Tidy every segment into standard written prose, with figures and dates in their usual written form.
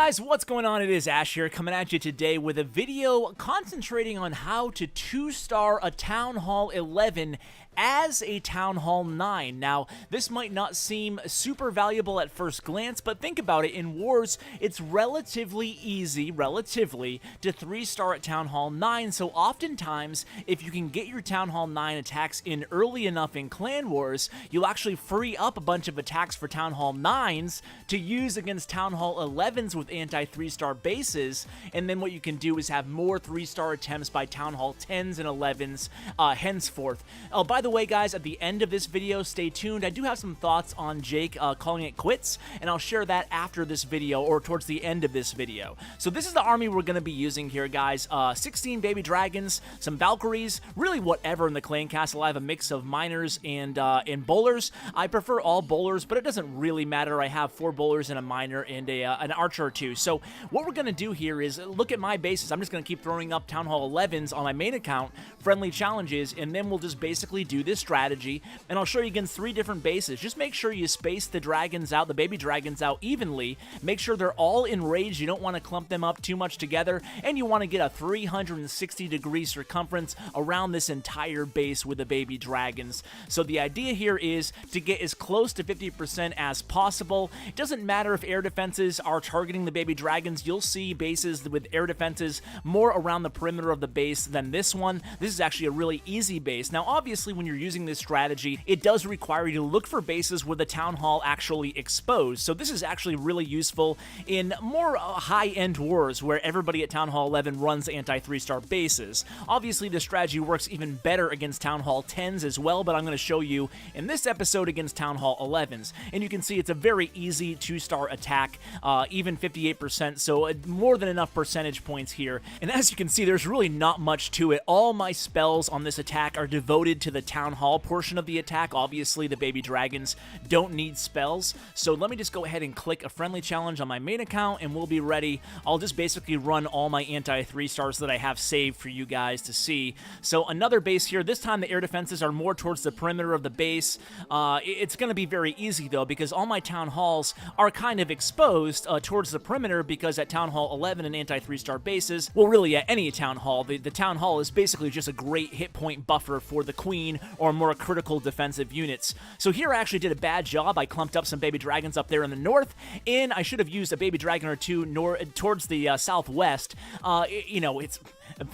guys, what's going on? It is Ash here coming at you today with a video concentrating on how to 2-star a Town Hall 11 as a Town Hall 9. Now, this might not seem super valuable at first glance, but think about it. In wars, it's relatively easy, to 3-star at Town Hall 9, so oftentimes, if you can get your Town Hall 9 attacks in early enough in clan wars, you'll actually free up a bunch of attacks for Town Hall 9s to use against Town Hall 11s with anti-3-star bases, and then what you can do is have more 3-star attempts by Town Hall 10s and 11s henceforth. By the way, guys, at the end of this video, stay tuned. I do have some thoughts on Jake calling it quits, and I'll share that after this video or towards the end of this video. So this is the army we're going to be using here, guys. 16 baby dragons, some Valkyries, really whatever in the clan castle. I have a mix of miners and bowlers. I prefer all bowlers, but it doesn't really matter. I have 4 bowlers and a miner and an archer or 2. So what we're going to do here is look at my bases. I'm just going to keep throwing up Town Hall 11s on my main account, friendly challenges, and then we'll just basically do this strategy, and I'll show you against 3 different bases. Just make sure you space the dragons out, the baby dragons out evenly. Make sure they're all enraged. You don't want to clump them up too much together, and you want to get a 360-degree circumference around this entire base with the baby dragons. So the idea here is to get as close to 50% as possible. It doesn't matter if air defenses are targeting the baby dragons. You'll see bases with air defenses more around the perimeter of the base than this one. This is actually a really easy base. Now, obviously, when you're using this strategy, it does require you to look for bases where the Town Hall actually exposed. So this is actually really useful in more high-end wars where everybody at Town Hall 11 runs anti-3-star bases. Obviously, this strategy works even better against Town Hall 10s as well, but I'm going to show you in this episode against Town Hall 11s. And you can see it's a very easy 2-star attack, even 58%, so more than enough percentage points here. And as you can see, there's really not much to it. All my spells on this attack are devoted to the Town Hall portion of the attack. Obviously, the baby dragons don't need spells, so let me just go ahead and click a friendly challenge on my main account and we'll be ready. I'll just basically run all my anti-3-stars that I have saved for you guys to see. So another base here. This time the air defenses are more towards the perimeter of the base. It's going to be very easy though, because all my Town Halls are kind of exposed towards the perimeter, because at Town Hall 11 and anti-3-star bases, well, really at any Town Hall, the Town Hall is basically just a great hit point buffer for the Queen or more critical defensive units. So here I actually did a bad job. I clumped up some baby dragons up there in the north, and I should have used a baby dragon or 2 towards the southwest. You know, it's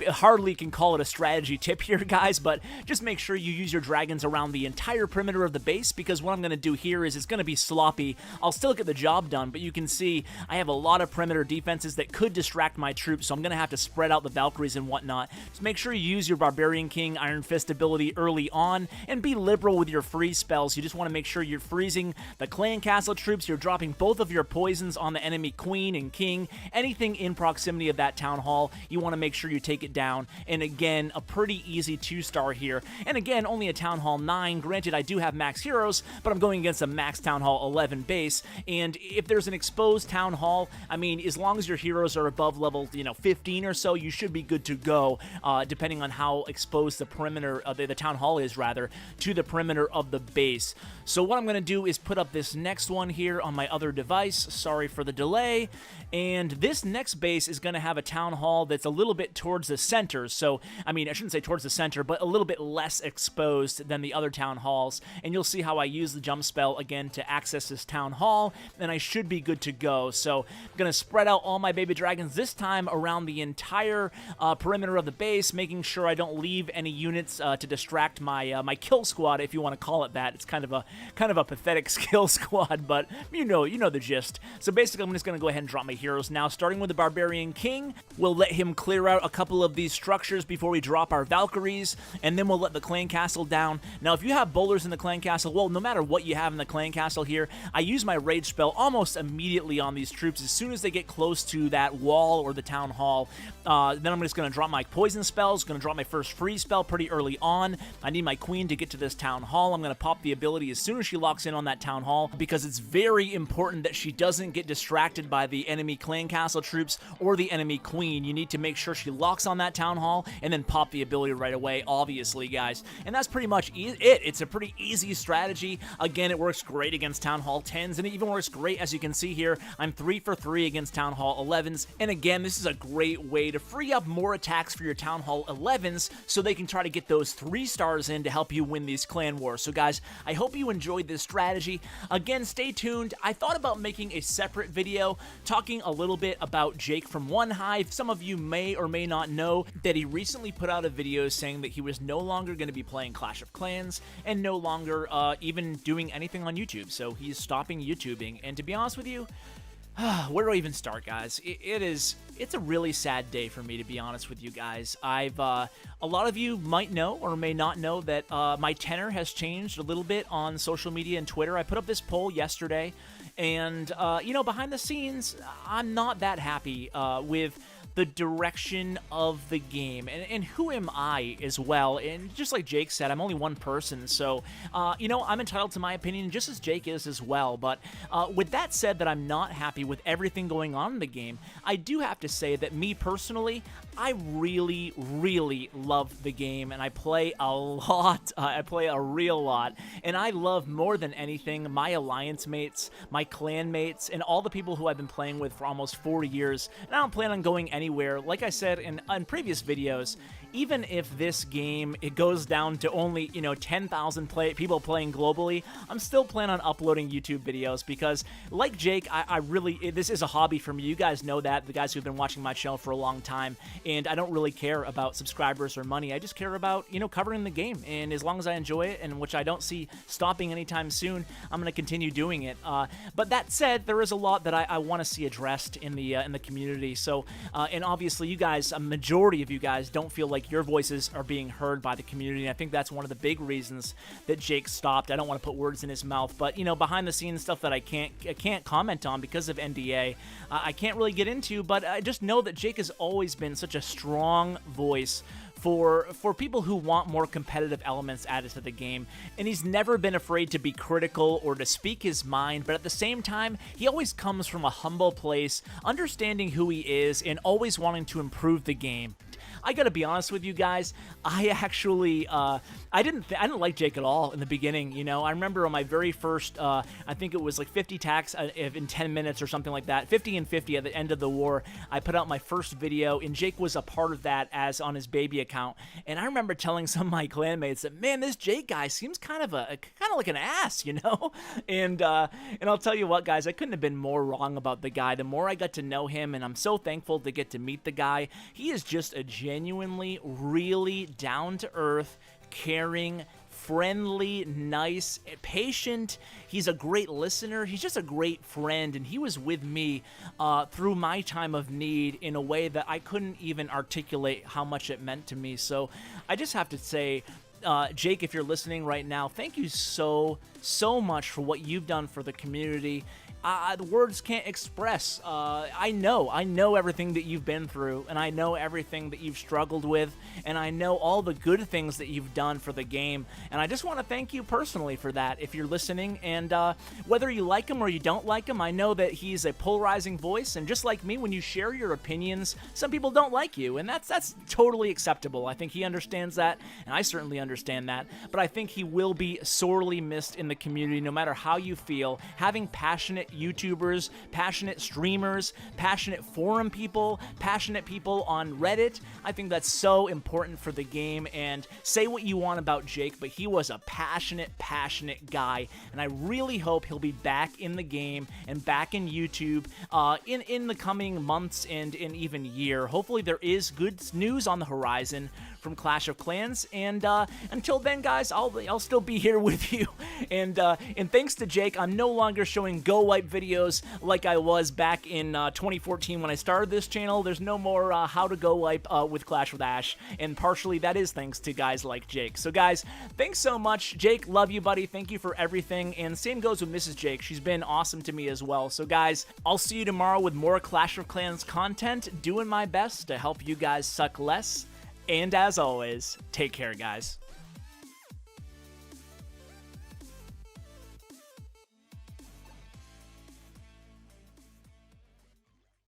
hardly can call it a strategy tip here, guys, but just make sure you use your dragons around the entire perimeter of the base, because what I'm going to do here is it's going to be sloppy. I'll still get the job done, but you can see I have a lot of perimeter defenses that could distract my troops, so I'm going to have to spread out the Valkyries and whatnot. Just make sure you use your Barbarian King Iron Fist ability early on, and be liberal with your freeze spells. You just want to make sure you're freezing the clan castle troops, you're dropping both of your poisons on the enemy Queen and King. Anything in proximity of that Town Hall, you want to make sure you take it down. And again, a pretty easy 2-star here. And again, only a Town Hall 9. Granted, I do have max heroes, but I'm going against a max Town Hall 11 base. And if there's an exposed Town Hall, I mean, as long as your heroes are above level, 15 or so, you should be good to go, depending on how exposed the perimeter, the Town Hall is, rather, to the perimeter of the base. So what I'm going to do is put up this next one here on my other device. Sorry for the delay. And this next base is going to have a Town Hall that's a little bit towards the center. So, I mean, I shouldn't say towards the center, but a little bit less exposed than the other Town Halls. And you'll see how I use the jump spell again to access this Town Hall, and I should be good to go. So I'm going to spread out all my baby dragons this time around the entire perimeter of the base, making sure I don't leave any units to distract my my kill squad, if you want to call it that. It's kind of a pathetic skill squad, but you know the gist. So basically, I'm just going to go ahead and drop my heroes now, starting with the Barbarian King. We'll let him clear out a couple of these structures before we drop our Valkyries, and then we'll let the clan castle down. Now, if you have bowlers in the clan castle, well, no matter what you have in the clan castle here, I use my rage spell almost immediately on these troops as soon as they get close to that wall or the Town Hall. Then I'm just going to drop my poison spells, going to drop my first freeze spell pretty early on. I need my Queen to get to this Town Hall. I'm going to pop the ability as soon as she locks in on that Town Hall, because it's very important that she doesn't get distracted by the enemy clan castle troops or the enemy Queen. You need to make sure she locks Valks on that Town Hall, and then pop the ability right away, obviously, guys. And that's pretty much it. It's a pretty easy strategy. Again, it works great against Town Hall 10s, and it even works great, as you can see here. I'm 3 for 3 against Town Hall 11s, and again, this is a great way to free up more attacks for your Town Hall 11s so they can try to get those 3 stars in to help you win these clan wars. So guys, I hope you enjoyed this strategy. Again, stay tuned. I thought about making a separate video talking a little bit about Jake from OneHive. Some of you may or may not know that he recently put out a video saying that he was no longer going to be playing Clash of Clans and no longer even doing anything on YouTube. So he's stopping YouTubing, and to be honest with you, where do I even start, guys? It's a really sad day for me, to be honest with you guys. A lot of you might know or may not know that my tenor has changed a little bit on social media and Twitter. I put up this poll yesterday, and you know, behind the scenes, I'm not that happy with the direction of the game, and who am I as well? And just like Jake said, I'm only one person, so you know, I'm entitled to my opinion just as Jake is as well. But with that said, that I'm not happy with everything going on in the game, I do have to say that me personally, I really love the game, and I play a lot. I play a real lot, and I love more than anything my alliance mates, my clan mates, and all the people who I've been playing with for almost 4 years, and I don't plan on going anywhere. Like I said in previous videos, even if this game, it goes down to only, you know, 10,000 people playing globally, I'm still planning on uploading YouTube videos because, like Jake, I really, this is a hobby for me. You guys know that, the guys who've been watching my channel for a long time, and I don't really care about subscribers or money. I just care about, you know, covering the game, and as long as I enjoy it, and which I don't see stopping anytime soon, I'm going to continue doing it. But that said, there is a lot that I want to see addressed in the community. So, and obviously, you guys, a majority of you guys don't feel like your voices are being heard by the community, and I think that's one of the big reasons that Jake stopped. I don't want to put words in his mouth, but, you know, behind the scenes stuff that I can't comment on because of NDA, I can't really get into, but I just know that Jake has always been such a strong voice for people who want more competitive elements added to the game, and he's never been afraid to be critical or to speak his mind, but at the same time, he always comes from a humble place, understanding who he is, and always wanting to improve the game. I gotta be honest with you guys, I actually, I didn't like Jake at all in the beginning, you know. I remember on my very first, I think it was like 50 attacks in 10 minutes or something like that, 50 and 50 at the end of the war, I put out my first video, and Jake was a part of that as on his baby account, and I remember telling some of my clanmates that, man, this Jake guy seems kind of like an ass, you know. And I'll tell you what, guys, I couldn't have been more wrong about the guy. The more I got to know him, and I'm so thankful to get to meet the guy, he is just a genuinely, really down-to-earth, caring, friendly, nice, patient. He's a great listener. He's just a great friend, and he was with me through my time of need in a way that I couldn't even articulate how much it meant to me. So I just have to say, Jake, if you're listening right now, thank you so much for what you've done for the community. The words can't express. I know everything that you've been through, and I know everything that you've struggled with, and I know all the good things that you've done for the game, and I just want to thank you personally for that if you're listening. And whether you like him or you don't like him, I know that he's a polarizing voice, and just like me, when you share your opinions, some people don't like you, and that's totally acceptable. I think he understands that, and I certainly understand that, but I think he will be sorely missed in the community. No matter how you feel, having passionate YouTubers, passionate streamers, passionate forum people, passionate people on Reddit, I think that's so important for the game. And say what you want about Jake, but he was a passionate guy, and I really hope he'll be back in the game and back in YouTube in the coming months and in even year. Hopefully there is good news on the horizon from Clash of Clans, and until then, guys, I'll still be here with you. And thanks to Jake, I'm no longer showing Go Wipe videos like I was back in 2014 when I started this channel. There's no more how to Go Wipe with Clash with Ash, and partially that is thanks to guys like Jake. So guys, thanks so much. Jake, love you, buddy. Thank you for everything, and same goes with Mrs. Jake. She's been awesome to me as well. So guys, I'll see you tomorrow with more Clash of Clans content, doing my best to help you guys suck less. And as always, take care, guys.